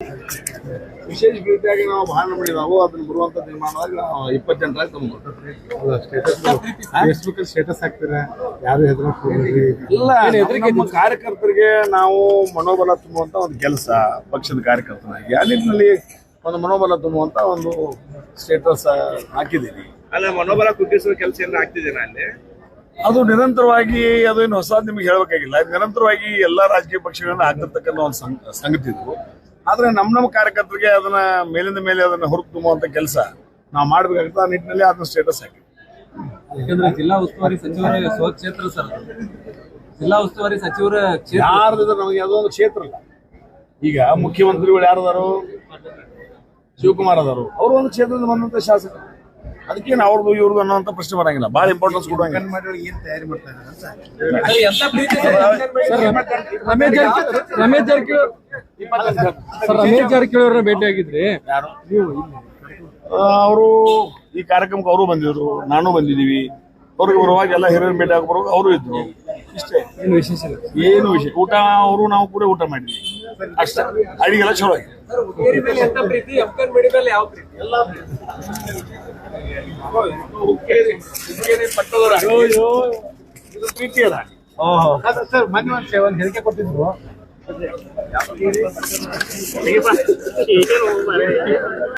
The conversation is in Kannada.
ವಿಶೇಷ ಪ್ರೀತಿಯಾಗಿ ನಾವು ಬಹಳ ಮಾಡಿದಾವು ಅದನ್ನ ಬರುವಂತ ತೀರ್ಮಾನವಾಗಿ ನಾವು 20 ಜನರಾಗಿ ತಗೊಂಡು ಫೇಸ್ಬುಕ್ ಸ್ಟೇಟಸ್ ಹಾಕ್ತೀರಾ ಯಾರು ಇಲ್ಲ ನಮ್ಮ ಕಾರ್ಯಕರ್ತರಿಗೆ ನಾವು ಮನೋಬಲ ತುಂಬುವಂತ ಒಂದು ಕೆಲಸ ಪಕ್ಷದ ಕಾರ್ಯಕರ್ತನಾಗಿ ಆ ನಿಟ್ಟಿನಲ್ಲಿ ಒಂದು ಮನೋಬಲ ತುಂಬುವಂತ ಒಂದು ಸ್ಟೇಟಸ್ ಹಾಕಿದ್ದೀವಿ. ಅಲ್ಲ ಮನೋಬಲ ಕುಗ್ಗಿಸುವ ಕೆಲಸ ಏನಾರ ಆಗ್ತಿದೇನಾ ಅಲ್ಲಿ? ಅದು ನಿರಂತರವಾಗಿ ಅದು ಏನು ಹೊಸದು ನಿಮ್ಗೆ ಹೇಳ್ಬೇಕಾಗಿಲ್ಲ. ನಿರಂತರವಾಗಿ ಎಲ್ಲಾ ರಾಜಕೀಯ ಪಕ್ಷಗಳನ್ನ ಆಗ್ತಿರ್ತಕ್ಕಂಥ ಒಂದು ಸಂಗತಿ ಇದು. ಆದ್ರೆ ನಮ್ಮ ಕಾರ್ಯಕರ್ತರಿಗೆ ಅದನ್ನ ಮೇಲಿಂದ ಮೇಲೆ ಅದನ್ನ ಹೊರತು ತುಂಬುವಂತ ಕೆಲಸ ನಾವು ಮಾಡ್ಬೇಕಾಗುತ್ತೆ. ಆ ನಿಟ್ಟಿನಲ್ಲಿ ಅದನ್ನ ಸ್ಟೇಟಸ್ ಹಾಕಿ. ಯಾಕಂದ್ರೆ ಜಿಲ್ಲಾ ಉಸ್ತುವಾರಿ ಸಚಿವರ ಸ್ವಕ್ಷೇತ್ರ ಸರ್, ಜಿಲ್ಲಾ ಉಸ್ತುವಾರಿ ಸಚಿವರ ಯಾರ್ದಿದ್ರೆ ನಮಗೆ ಅದೊಂದು ಕ್ಷೇತ್ರ ಇಲ್ಲ. ಈಗ ಮುಖ್ಯಮಂತ್ರಿಗಳು ಯಾರದಾರು? ಶಿವಕುಮಾರ್ ಅದಾರು. ಅವರು ಒಂದು ಕ್ಷೇತ್ರದಿಂದ ಬಂದಂತ ಶಾಸಕರು. ಅದಕ್ಕೇನು ಅವ್ರದ್ದು ಇವ್ರದ್ದು ಅನ್ನೋಂಥ ಪ್ರಶ್ನೆ ಬರಂಗಿಲ್ಲ. ಭಾಳ ಇಂಪಾರ್ಟೆನ್ಸ್ ಕೊಡುವಂಗಿಲ್ಲ. ಏನ್ ತಯಾರಿ ಮಾಡ್ತಾ ಇದ್ದಾರೆ ರಮೇಶ್ ಜಾರಕಿಹೊಳಿ ಅವ್ರನ್ನ ಭೇಟಿಯಾಗಿದ್ರಿ ಯಾರು ಅವರು ಈ ಕಾರ್ಯಕ್ರಮಕ್ಕೆ ಅವರು ಬಂದಿದ್ರು, ನಾನು ಬಂದಿದ್ದೀವಿ. ಅವ್ರಿಗೆ ಬರುವಾಗ ಎಲ್ಲ ಹಿರಿಯರು ಭೇಟಿ ಆಗಿ ಬರುವಾಗ ಅವರು ಇದ್ರು. ಇಷ್ಟೇ, ಏನು ವಿಶೇಷ ಏನು ವಿಷಯ. ಊಟ ಅವರು ನಾವು ಕೂಡ ಊಟ ಮಾಡಿದ್ವಿ ಅಷ್ಟೇ. ಅಡಿಗೆಲ್ಲ ಚಲೋ ಆಗಿದೆ. ಇದು ಪ್ರೀತಿ ಅದ. ಸರ್ ಮೊನ್ನೆ ಒಂದು ಹೇಳಿಕೆ ಕೊಟ್ಟಿದ್ರು.